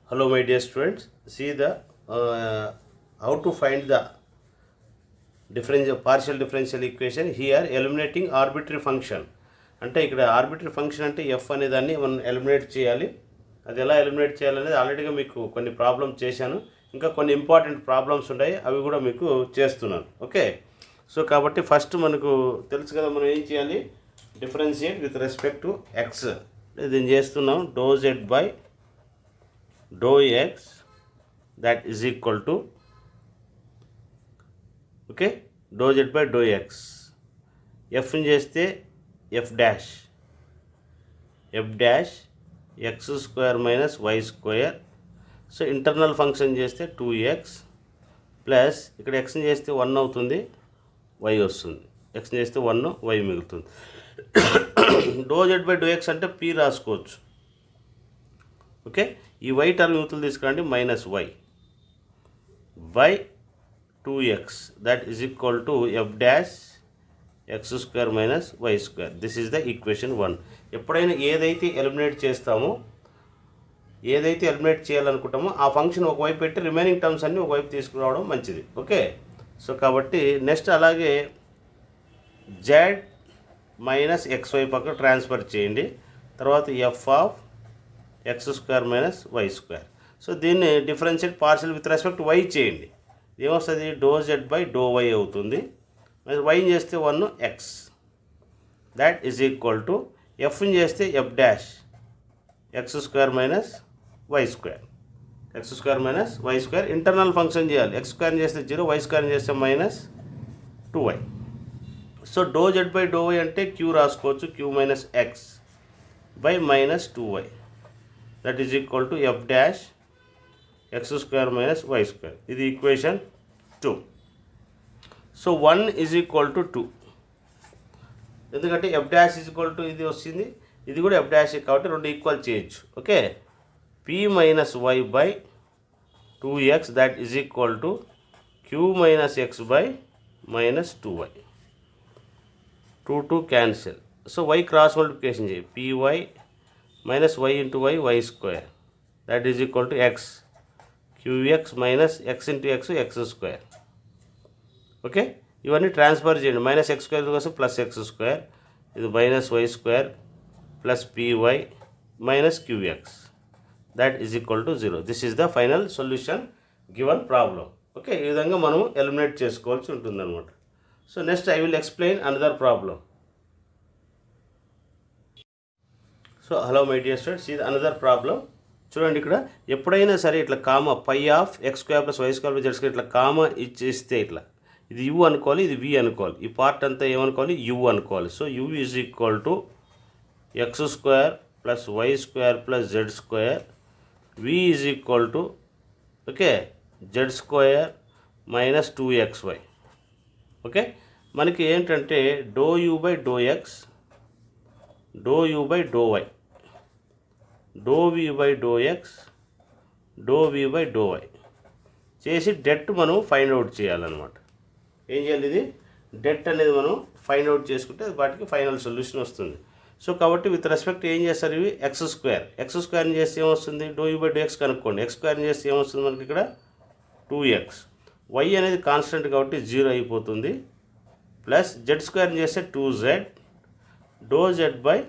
Hello, my dear students. See the how to find the partial differential equation. Here eliminating arbitrary function. అంటే ఇక్కడ arbitrary function అంటే F అనే దాన్ని మనం eliminate చేయాలి. అది ఎలా ఎలిమినేట్ చేయాలనేది ఆల్రెడీగా మీకు కొన్ని ప్రాబ్లమ్స్ చేశాను. ఇంకా కొన్ని ఇంపార్టెంట్ ప్రాబ్లమ్స్ ఉన్నాయి, అవి కూడా మీకు చేస్తున్నాను. ఓకే, సో కాబట్టి ఫస్ట్ మనకు తెలుసు కదా, మనం ఏం చేయాలి, differentiate with respect to X. దీన్ని చేస్తున్నాం do Z by do X that is equal to okay do Z by do X. ఎఫ్ని చేస్తే F dash X square minus Y square. So internal function చేస్తే 2x ప్లస్ ఇక్కడ ఎక్స్ని చేస్తే 1 అవుతుంది, why వస్తుంది. ఎక్స్ని చేస్తే 1, వై మిగులుతుంది. Doe Z by do X అంటే పీ రాసుకోవచ్చు. ఓకే, ఈ వై టర్మ్ యూతులు తీసుకురండి, minus Y by 2x that is equal to f dash x square minus y square. This is the equation 1. ఎప్పుడైనా ఏదైతే ఎలిమినేట్ చేస్తామో, ఏదైతే ఎలిమినేట్ చేయాలనుకుంటామో ఆ ఫంక్షన్ ఒకవైపు పెట్టి రిమైనింగ్ టర్మ్స్ అన్నీ ఒకవైపు తీసుకురావడం మంచిది. ఓకే, సో కాబట్టి నెక్స్ట్ అలాగే z మైనస్ xy పక్కన ట్రాన్స్ఫర్ చేయండి. తర్వాత F of X square minus Y square. So దీన్ని differentiate partial with respect why చేయండి. ఏమొస్తుంది, do Z by do Y అవుతుంది. మరి వైని చేస్తే 1x that is equal to ఎఫ్ని చేస్తే F dash X square minus Y square. X square minus Y square internal function చేయాలి. ఎక్స్ స్క్వేర్ చేస్తే 0, వై స్క్వేర్ చేస్తే minus 2y. So do Z by do why అంటే Q రాసుకోవచ్చు, Q minus X by minus 2y that is equal to F dash X square minus Y square. ఇది equation 2. So 1 is equal to 2, ఎందుకంటే F dash is equal to ఇది వచ్చింది, ఇది కూడా F dash కాబట్టి రెండు ఈక్వల్ చేయొచ్చు. Okay, P minus Y by 2x that is equal to Q minus X by minus 2y. 2 cancel. So Y cross multiplication చేయి, PY minus Y into Y, Y square that is equal to X QX minus X into X, X square. Okay, ఇవన్నీ transfer చేయండి. Minus X square కోసం plus X square, ఇది minus Y square plus PY minus QX that is equal to 0. This is the final solution given problem. Okay, ఈ విధంగా మనం eliminate చేసుకోవాల్సి ఉంటుందన్నమాట. So next I will explain another problem. So hello my dear students, ఇది another problem. చూడండి, ఇక్కడ ఎప్పుడైనా సరే ఇట్లా comma pi of X square plus Y square plus Z square ఇట్లా కామా ఇచ్చేస్తే ఇట్లా ఇది యూ అనుకోవాలి, ఇది వి అనుకోవాలి. ఈ పార్ట్ అంతా ఏమనుకోవాలి, యూ అనుకోవాలి. So U is equal to X square plus Y square plus Z square, V is equal to okay Z square minus 2xy. Okay, మనకి ఏంటంటే doe you by do X, do you by do why, do we by do X, do we by do Y చేసి det మనం find out చేయాలన్నమాట. ఏం చేయాలి, ఇది debt అనేది మనం ఫైండ్ అవుట్ చేసుకుంటే వాటికి ఫైనల్ సొల్యూషన్ వస్తుంది. సో కాబట్టి విత్ రెస్పెక్ట్ ఏం చేస్తారు, ఇవి ఎక్స్ స్క్వేర్ని చేస్తే ఏమొస్తుంది, do you by do x కనుక్కోండి. ఎక్స్ స్క్వేర్ని చేస్తే ఏమొస్తుంది మనకి ఇక్కడ 2x. వై అనేది కాన్స్టెంట్ కాబట్టి 0 అయిపోతుంది, ప్లస్ జెడ్ స్క్వేర్ని చేస్తే 2z do Z by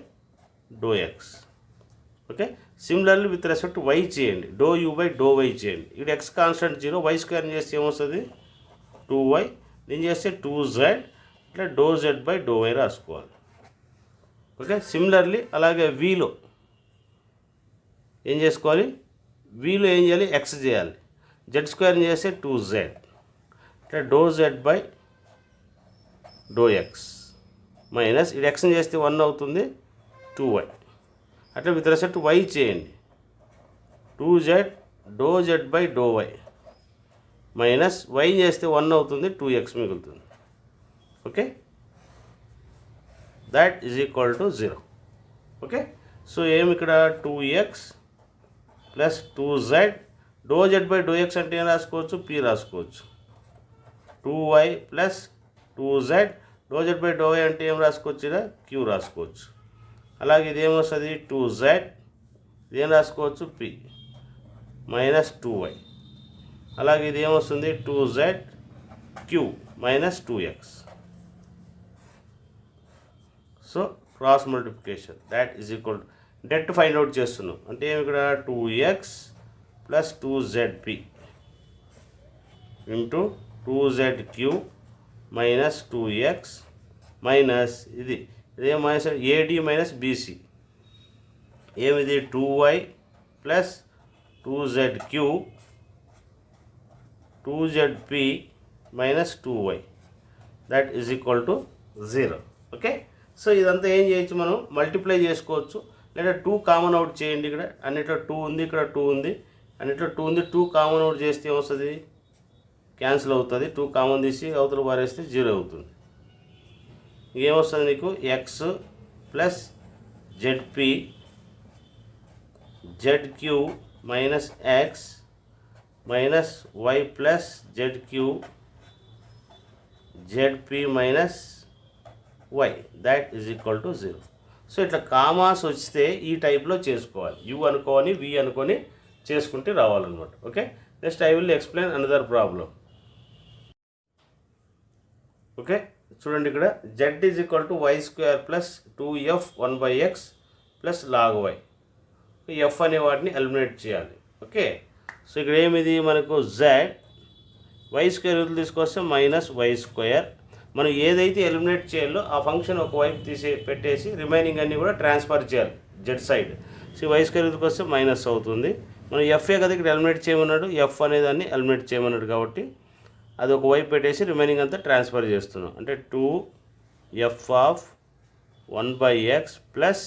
do X. Okay, similarly with respect why చేయండి, do you by do Y చేయండి. ఇక్కడ ఎక్స్ కాన్స్టెంట్ 0, వై స్క్వేర్ని చేస్తే ఏమొస్తుంది 2y, దీన్ని చేస్తే 2z, ఇట్లా do Z by do y రాసుకోవాలి. ఓకే, సిమిలర్లీ అలాగే వీలో ఏం చేసుకోవాలి, వీలో ఏం చేయాలి, ఎక్స్ చేయాలి. జెడ్ స్క్వేర్ని చేస్తే 2z, ఇట్లా do Z by do x minus ఇది ఎక్స్ని చేస్తే 1 అవుతుంది, 2y. అట్లా విత్ రెస్పెక్ట్ వై చేయండి, 2z do Z by do y minus y చేస్తే 1 అవుతుంది, 2x మిగులుతుంది. Okay, that is equal to 0. Okay, so ఏమి ఇక్కడ 2x plus 2z do Z by do X అంటే ఏం రాసుకోవచ్చు, పీ రాసుకోవచ్చు. 2y plus 2z do Z by do why అంటే ఏం రాసుకోవచ్చు, ఇలా క్యూ రాసుకోవచ్చు. అలాగే ఇదేమొస్తుంది 2z, ఇదేం రాసుకోవచ్చు పి మైనస్ 2y. అలాగే ఇది ఏమొస్తుంది 2z³ minus 2x. So cross multiplication that is equal det find out చేస్తున్నాం అంటే ఏమి ఇక్కడ 2x plus 2zp into 2z³ minus 2x minus ఇదే మైనస్ AD మైనస్ BC ఏమిది 2y plus 2z³ 2zp minus 2y that is equal to 0. Okay, so ఇదంతా ఏం చేయొచ్చు, మనం మల్టిప్లై చేసుకోవచ్చు లేదా 2 కామన్ అవుట్ చేయండి. ఇక్కడ అన్నిట్లో 2 ఉంది, ఇక్కడ 2 ఉంది, అన్నిట్లో 2 ఉంది. 2 కామన్ అవుట్ చేస్తే ఏమొస్తుంది, క్యాన్సిల్ అవుతుంది. 2 కామన్ తీసి అవతల పారేస్తే 0 అవుతుంది. ఏమొస్తుంది నీకు x plus zp z³ minus x minus y plus z³ zp minus y that is equal to 0. So ఇట్లా కామాస్ వస్తే ఈ టైప్లో చేసుకోవాలి. యు అనుకొని వి అనుకొని చేసుకుంటే రావాలన్నమాట. Okay, next I will explain another problem. Okay, చూడండి ఇక్కడ z is equal to y² plus 2f 1/x plus log y. F అనే వాటిని ఎలిమినేట్ చేయాలి. ఓకే, సో ఇక్కడ ఏమిది మనకు z y² తీసుకొస్తే మైనస్ y². మనం ఏదైతే ఎలిమినేట్ చేయాలో ఆ ఫంక్షన్ ఒకవైపు పెట్టేసి రిమైనింగ్ అన్నీ కూడా ట్రాన్స్ఫర్ చేయాలి జెడ్ సైడ్. సో y² వస్తే మైనస్ అవుతుంది. మనం ఎఫ్ఏ కదా ఇక్కడ ఎలిమినేట్ చేయమన్నాడు, ఎఫ్ అనేదాన్ని ఎలిమినేట్ చేయమన్నాడు కాబట్టి అది ఒకవైపు పెట్టేసి రిమైనింగ్ అంతా ట్రాన్స్ఫర్ చేస్తున్నాం. అంటే 2f of 1/x plus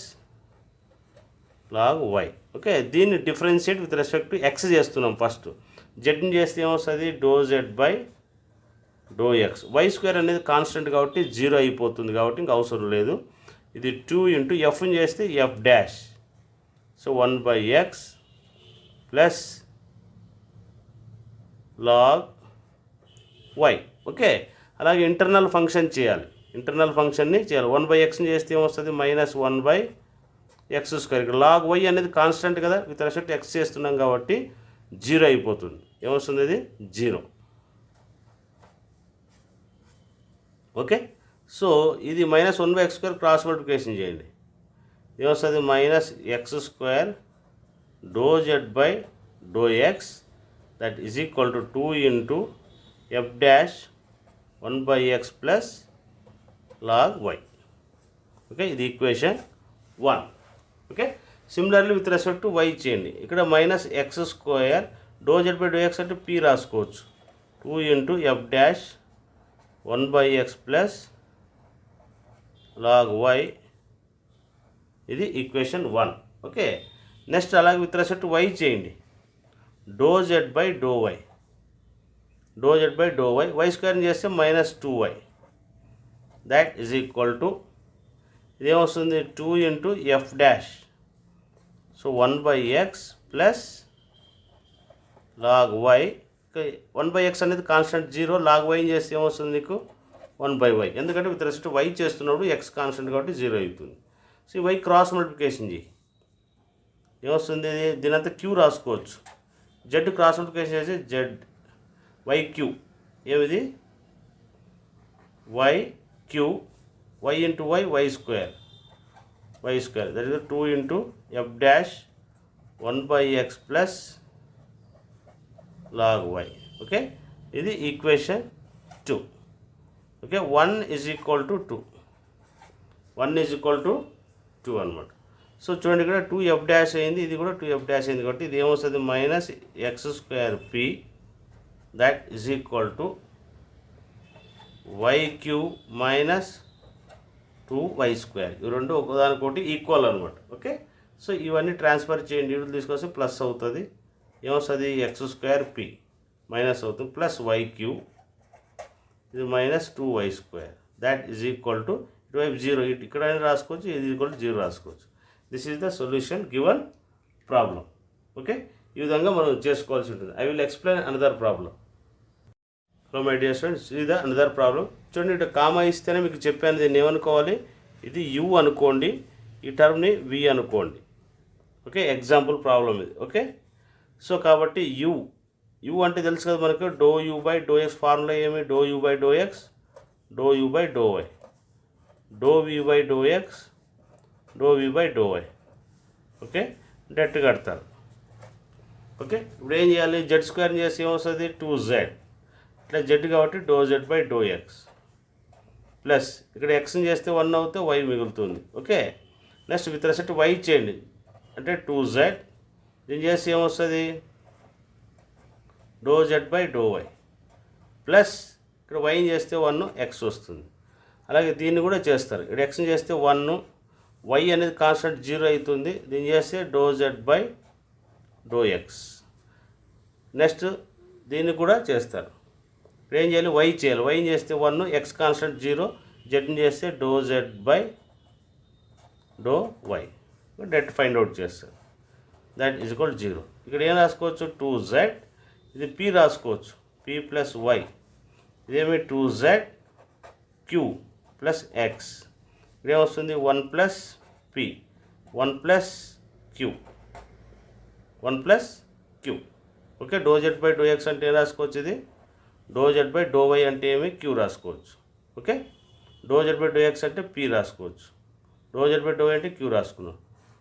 log y. Okay, దీన్ని differentiate with respect to x చేస్తున్నాం. ఫస్ట్ జెడ్ని చేస్తే ఏమొస్తుంది ∂z/∂x. y² అనేది కాన్స్టెంట్ కాబట్టి 0 అయిపోతుంది కాబట్టి ఇంకా అవసరం లేదు. ఇది 2 ఇంటూ ఎఫ్ని చేస్తే f dash. So 1/x plus log y. Okay, అలాగే ఇంటర్నల్ ఫంక్షన్ చేయాలి. ఇంటర్నల్ ఫంక్షన్ని చేయాలి. 1/xని చేస్తే ఏమొస్తుంది మైనస్ 1/x². ఇక్కడ log y అనేది కాన్స్టెంట్ కదా, విత్ రెస్పెక్ట్ x చేస్తున్నాం కాబట్టి 0 అయిపోతుంది. ఏమొస్తుంది అది 0. ఓకే, సో ఇది మైనస్ 1/x² క్రాస్ మల్టిప్లికేషన్ చేయండి. ఏమొస్తుంది minus x² ∂z/∂x that is equal to 2 into f dash 1/x plus log y. Okay, ఇది equation 1. Okay, similarly with respect to y చేయండి. ఇక్కడ మైనస్ x² ∂z/∂x అంటే p రాసుకోవచ్చు. 2 into f dash 1/x plus log y. ఇది equation 1. Okay, next అలాగే with respect to y చేయండి. ∂z/∂y y² చేస్తే minus 2y that is equal to ఇదేమొస్తుంది 2 into f dash. So 1/x plus log y. 1/x అనేది constant 0, log y చేస్తే ఏమొస్తుంది నీకు 1/y. ఎందుకంటే విత్ రెస్పెక్ట్ టు y చేస్తున్నప్పుడు x కాన్స్టెంట్ కాబట్టి 0 అవుతుంది. సో y క్రాస్ మల్టిప్లికేషన్ చేయి. ఏమొస్తుంది, దీనంతా q రాసుకోవచ్చు. z క్రాస్ మల్టిప్లికేషన్ చేసి y³ ఏమిది y³ y into y² that is 2 into f dash 1/x plus log y. Okay, ఇది equation 2. Okay, 1 is equal to 2 అనమాట. సో చూడండి ఇక్కడ 2f డాష్ అయింది, ఇది కూడా 2f డాష్ అయింది కాబట్టి ఇది ఏమొస్తుంది minus x²p that is equal to y³ minus 2y². ఇవి రెండు ఒకదానికొకటి ఈక్వల్ అనమాట. ఓకే, సో ఇవన్నీ ట్రాన్స్ఫర్ చేయండి. ఇవి తీసుకొస్తే ప్లస్ అవుతుంది. ఏమొస్తుంది x²p మైనస్ అవుతుంది ప్లస్ y³ ఇది minus 2y² that is equal to ఇటువైపు 0. ఇక్కడ రాసుకోవచ్చు, ఇది ఈక్వల్ టు 0 రాసుకోవచ్చు. This is the solution given problem. Okay, ఈ విధంగా మనం చేసుకోవాల్సి ఉంటుంది. I will explain another problem. Hello my dear students, ఇది అనదర్ ప్రాబ్లం. చూడండి, ఇటు కామా ఇస్తేనే మీకు చెప్పాను దీన్ని ఏమనుకోవాలి, ఇది యు అనుకోండి, ఈ టర్మ్ని వి అనుకోండి. ఓకే, ఎగ్జాంపుల్ ప్రాబ్లం ఇది. ఓకే, సో కాబట్టి యు అంటే తెలుసు కదా మనకు, do you by do X formula ఏమి, do you by do X, do you by do why, do we by do X, do we by do Y. Okay, det కడతారు. Okay, ఇప్పుడు ఏం చేయాలి, జెడ్ స్క్వేర్ చేసి ఏమొస్తుంది 2z, ఇట్లా z కాబట్టి do Z by do x plus ఇక్కడ ఎక్స్ని చేస్తే 1 అవుతే వై మిగులుతుంది. Okay, next with respect why చేయండి అంటే 2z, దీన్ని చేస్తే ఏమొస్తుంది do Z by do y plus ఇక్కడ వైని చేస్తే 1 ఎక్స్ వస్తుంది. అలాగే దీన్ని కూడా చేస్తారు, ఇక్కడ ఎక్స్ని చేస్తే 1, వై అనేది కాన్స్టెంట్ 0 అవుతుంది, దీన్ని చేస్తే do Z by do x. Next దీన్ని కూడా చేస్తారు, ఇక్కడ ఏం చేయాలి వై చేయాలి, వైని చేస్తే 1, ఎక్స్ కాన్స్టెంట్ 0, జెడ్ని చేస్తే do Z by do Y, det find out చేస్తారు. That is equal 0. ఇక్కడ ఏం రాసుకోవచ్చు 2z, ఇది పి రాసుకోవచ్చు, పి ప్లస్ వై, ఇదేమి 2z క్యూ ప్లస్ ఎక్స్, ఇదేమొస్తుంది 1 plus P, 1 plus Q, 1 plus Q. Okay, do Z by do X అంటే ఏం రాసుకోవచ్చు, ఇది do Z by do why అంటే ఏమి క్యూ రాసుకోవచ్చు. Okay, do Z by do X అంటే పి రాసుకోవచ్చు, do Z by do why అంటే క్యూ రాసుకున్నాం.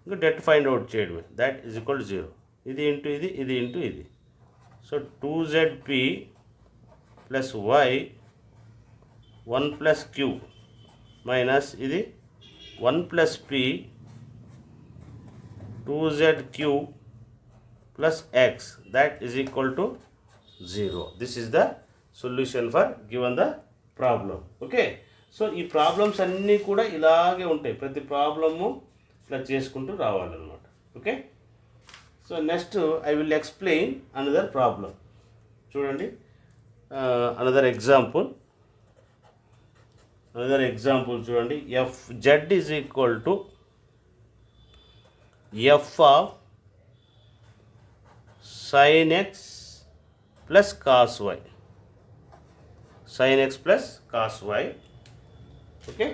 ఇంకా డెట్ ఫైండ్ అవుట్ చేయడమే, దాట్ ఈజ్ ఈక్వల్ 0. ఇది ఇంటూ ఇది, ఇది ఇంటూ ఇది. So 2zp plus y 1 plus q minus ఇది 1 ప్లస్ పి 2z క్యూ plus x, that is equal to 0. This is the solution for given the problem. Okay, so ఈ problems అన్నీ కూడా ఇలాగే ఉంటాయి, ప్రతి ప్రాబ్లము ఇట్లా చేసుకుంటూ రావాలన్నమాట. Okay, so next I will explain another problem. చూడండి, అనదర్ ఎగ్జాంపుల్ చూడండి. F Z is equal to F of sin x plus cos y, sin x plus cos y. Okay,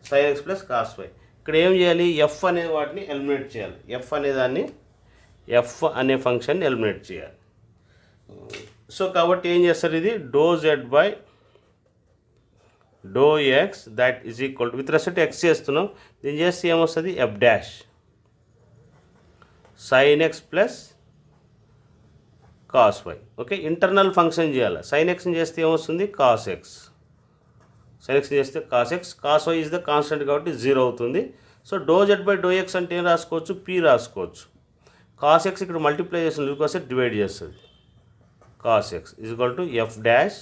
sin x plus cos y. ఇక్కడ ఏం చేయాలి, F అనే వాటిని eliminate చేయాలి, F అనే ఫంక్షన్ని ఎలిమినేట్ చేయాలి. సో కాబట్టి ఏం చేస్తారు, ఇది do Z by do x that is equal to, with respect x చేస్తున్నాం, దీన్ని చేస్తే ఏమొస్తుంది f dash sin x plus cos y. Okay, internal function చేయాలి, సైన్ ఎక్స్ని చేస్తే ఏమొస్తుంది కాస్ ఎక్స్, సైన్ ఎక్స్ని చేస్తే cos x, cos y is the constant కాబట్టి 0 అవుతుంది. So do Z by do X అంటే ఏం రాసుకోవచ్చు, పి రాసుకోవచ్చు. కాస్ ఎక్స్ ఇక్కడ మల్టిప్లై చేస్తుంది, బికాస్ డివైడ్ చేస్తుంది, cos X is equal to F dash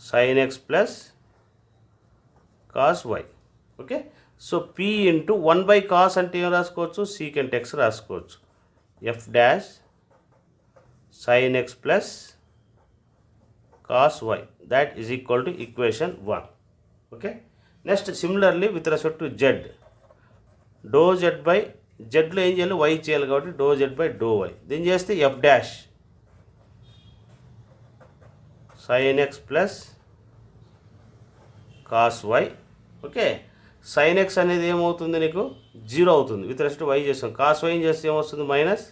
sine x plus cos y. Okay, so p into 1 by cos అంటే ఏం రాసుకోవచ్చు, సీకెంట్ ఎక్స్ రాసుకోవచ్చు, f dash sin x plus cos y, that is equal to equation 1. Okay, next similarly with respect to z, dou z by z లో ఏం చేయాలి y చేయాలి కాబట్టి dou z by dou y, దీన్ని చేస్తే f dash sin x plus cos y. Okay, sin x అనేది ఏమవుతుంది నీకు 0 అవుతుంది, విత్ రెస్పెక్ట్ టు y చేస్తాం, cos y చేస్తే ఏమొస్తుంది minus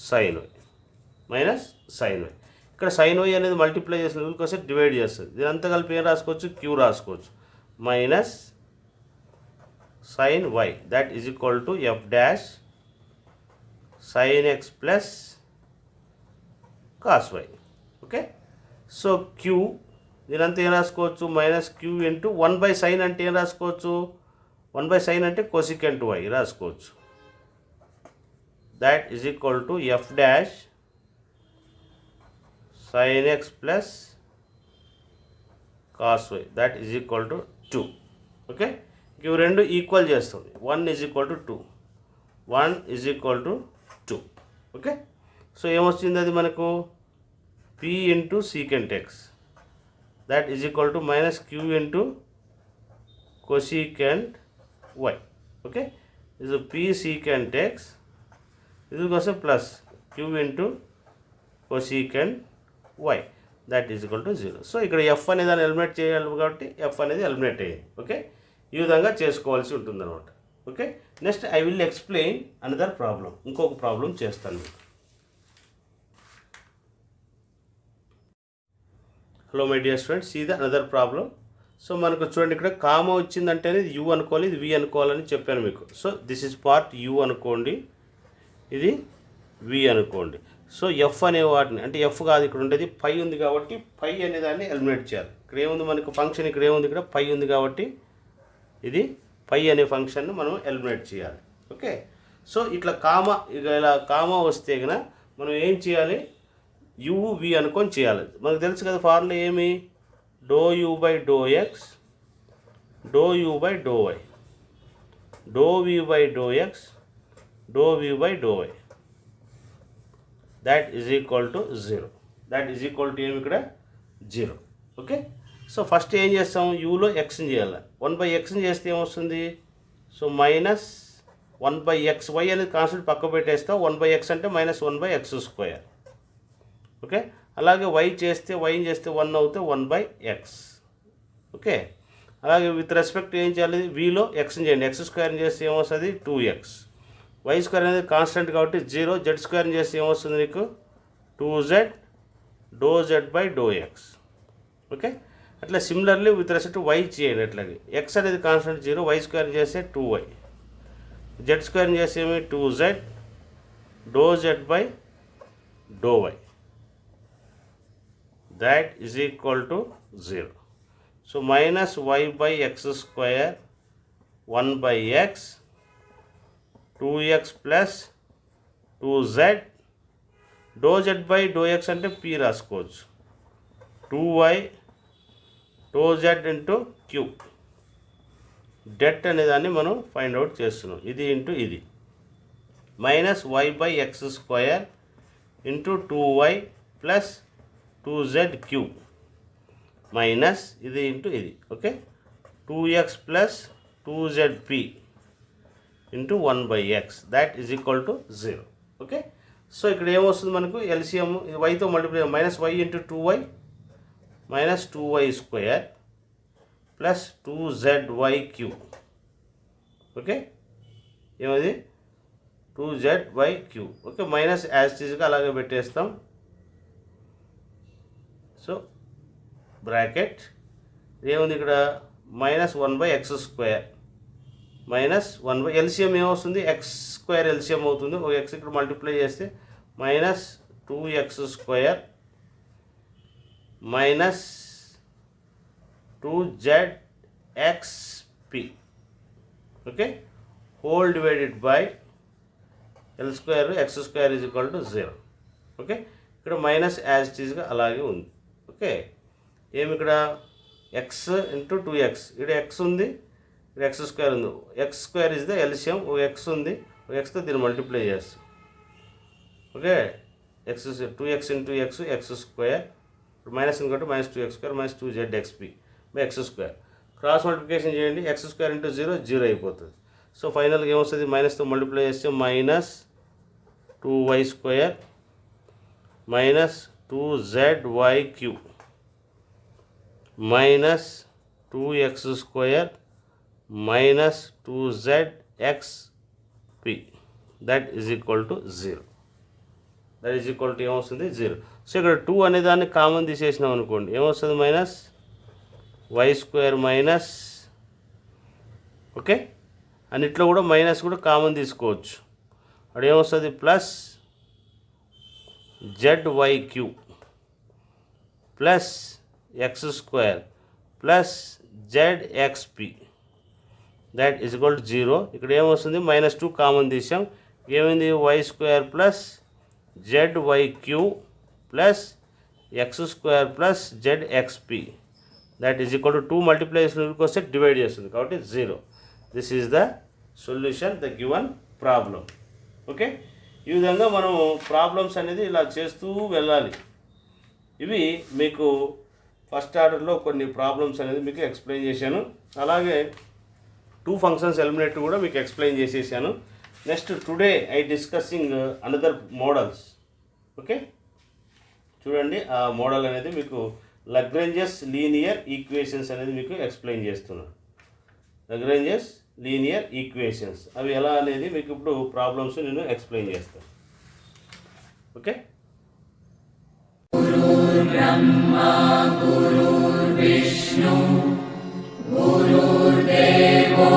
sin y, minus sine y. ఇక్కడ సైన్ వై అనేది మల్టిప్లై చేసిన కోసం డివైడ్ చేస్తుంది, దీని అంతా కలిపి ఏం రాసుకోవచ్చు క్యూ రాసుకోవచ్చు, minus sine y that is equal to F dash sine x plus cos y. Okay, so q దీని అంతా ఏం రాసుకోవచ్చు minus q into 1 by sine అంటే ఏం రాసుకోవచ్చు, 1 బై సైన్ అంటే కొసికెంట్ వై రాసుకోవచ్చు, that is equal to F dash sin x plus cos y that is equal to 2. Okay, ఇవి రెండు ఈక్వల్ చేస్తుంది, 1 is equal to 2, 1 is equal to 2. Okay, so ఏమొచ్చింది అది మనకు p into secant x that is equal to minus q into cosecant y. Okay, ఇది p secant x, ఇది కోసం plus q into cosecant y that is equal to 0. So ఇక్కడ f అనేది eliminate చేయాలి కాబట్టి ఎఫ్ అనేది ఎలిమినేట్ అయ్యింది. Okay, ఈ విధంగా చేసుకోవాల్సి ఉంటుంది అనమాట. Okay, next I will explain another problem. ఇంకొక ప్రాబ్లం చేస్తాను మీకు. Hello my dear students, see the another problem. So మనకు చూడండి, ఇక్కడ కామా వచ్చిందంటేనే ఇది యూ అనుకోవాలి, ఇది వి అనుకోవాలని చెప్పాను మీకు. So this is part you అనుకోండి, ఇది వి అనుకోండి. సో ఎఫ్ అనే వాటిని, అంటే ఎఫ్ కాదు, ఇక్కడ ఉండేది పై ఉంది కాబట్టి పై అనే దాన్ని ఎలిమినేట్ చేయాలి. ఇక్కడ ఏముంది మనకు ఫంక్షన్, ఇక్కడ ఏముంది, ఇక్కడ పై ఉంది కాబట్టి ఇది పై అనే ఫంక్షన్ను మనం ఎలిమినేట్ చేయాలి. ఓకే, సో ఇట్లా కామా, ఇక ఇలా కామా వస్తే కనుక మనం ఏం చేయాలి, యూ వి అనుకొని చేయాలి. మనకు తెలుసు కదా ఫార్ములా ఏమి, do you by do X, do you by do why, do we by do X, do we by do y, that is equal to 0. that is equal to ఏమి ఇక్కడ 0. Okay, so first ఏం చేస్తాం, యూలో ఎక్స్ని చేయాలి. 1/xని చేస్తే ఏమొస్తుంది, so minus 1/x, why అనేది constant పక్క పెట్టేస్తాం. 1/x అంటే మైనస్ 1/x². ఓకే, అలాగే వై చేస్తే, వైని చేస్తే 1 అవుతే 1/x. ఓకే, అలాగే విత్ రెస్పెక్ట్ ఏం చేయాలి, వీలో ఎక్స్ని చేయండి. x² చేస్తే ఏమొస్తుంది 2x. y² అనేది కాన్స్టెంట్ కాబట్టి 0. z² చేస్తే ఏమొస్తుంది నీకు 2z, do z by do X. Okay, అట్లా సిమిలర్లీ విత్ రెస్పెక్ట్ వై చేయండి. అట్లాగే x అనేది కాన్స్టెంట్ 0, y² చేస్తే 2y, z² చేస్తే ఏమి 2z, do z by do y, that is equal to 0. సో minus y by x², 1/x, 2x plus 2z, do z by do X అంటే p రాసుకోవచ్చు, 2y, do z into q. That అనే దాన్ని మనం find out చేస్తున్నాం. ఇది into ఇది, minus y by x² into 2y plus 2zq, minus ఇది into ఇది. Okay, 2x plus 2zp into 1/x, that is equal to 0. Okay, so ఇక్కడ ఏమొస్తుంది మనకు ఎల్సిఎం, వైతో multiply, minus y into 2y minus 2y² plus 2zyq. Okay, ఏమది 2zyq. Okay, minus as టీజ్గా అలాగే పెట్టేస్తాం. So bracket ఏముంది ఇక్కడ, మైనస్ 1/x² మైనస్ 1 ఎల్సిఎం ఏమవుతుంది, x² ఎల్సిఎం అవుతుంది. ఒక x ఇక్కడ మల్టిప్లై చేస్తే minus 2x² minus 2zxp. Okay, whole divided by l² x² is equal to 0. Okay, ఇక్కడ మైనస్ యాజ్ టీజ్గా అలాగే ఉంది. ఓకే, ఏమి ఇక్కడ x ఇంటూ 2x, ఇక్కడ x ఉంది, ఇక్కడ x² ఉంది. x² ఇస్ ద ఎల్సిఎం, ఒక x ఉంది, ఒక xతో దీన్ని మల్టిప్లై చేస్తాం. Okay, x 2x into x² ఇప్పుడు మైనస్ ఇంకోటి minus 2x² minus 2zxp by x². Cross multiplication చేయండి, x² ఇంటూ 0 0 అయిపోతుంది. సో ఫైనల్గా ఏమొస్తుంది, మైనస్తో మల్టిప్లై చేస్తే minus 2y² minus 2zyq minus 2x² minus 2zxp, that is equal to 0. That is equal to ఏమొస్తుంది 0. So ఇక్కడ 2 అనే దాన్ని కామన్ తీసేసినాం అనుకోండి, ఏమొస్తుంది మైనస్ y² మైనస్, ఓకే, అన్నిట్లో కూడా మైనస్ కూడా కామన్ తీసుకోవచ్చు. అక్కడ ఏమొస్తుంది plus zyq plus x² plus zxp, that is equal to 0. ఇక్కడ ఏమొస్తుంది మైనస్ 2 కామన్ తీసాం, ఏమైంది y² plus zyq plus x² plus zxp, that is equal to 2 మల్టిప్లికేషన్కి వస్తే డివైడ్ చేస్తుంది కాబట్టి 0. This is the solution the given problem. Okay, ఈ విధంగా మనం ప్రాబ్లమ్స్ అనేది ఇలా చేస్తూ వెళ్ళాలి. ఇవి మీకు ఫస్ట్ ఆర్డర్లో కొన్ని ప్రాబ్లమ్స్ అనేది మీకు ఎక్స్ప్లెయిన్ చేశాను. అలాగే 2 ఫంక్షన్స్ ఎలిమినేట్ కూడా మీకు ఎక్స్ప్లెయిన్ చేసేసాను. Next today I discussing another models. Okay, చూడండి ఆ మోడల్ అనేది మీకు లాగ్రాంజెస్ లీనియర్ ఈక్వేషన్స్ అనేది మీకు ఎక్స్ప్లెయిన్ చేస్తున్నాను. లాగ్రాంజెస్ లీనియర్ ఈక్వేషన్స్. అవి ఎలా అనేది మీకు ఇప్పుడు ప్రాబ్లమ్స్ నేను ఎక్స్ప్లెయిన్ చేస్తాను. ఓకే. బ్రహ్మా గురుర్విష్ణు గురుర్దేవో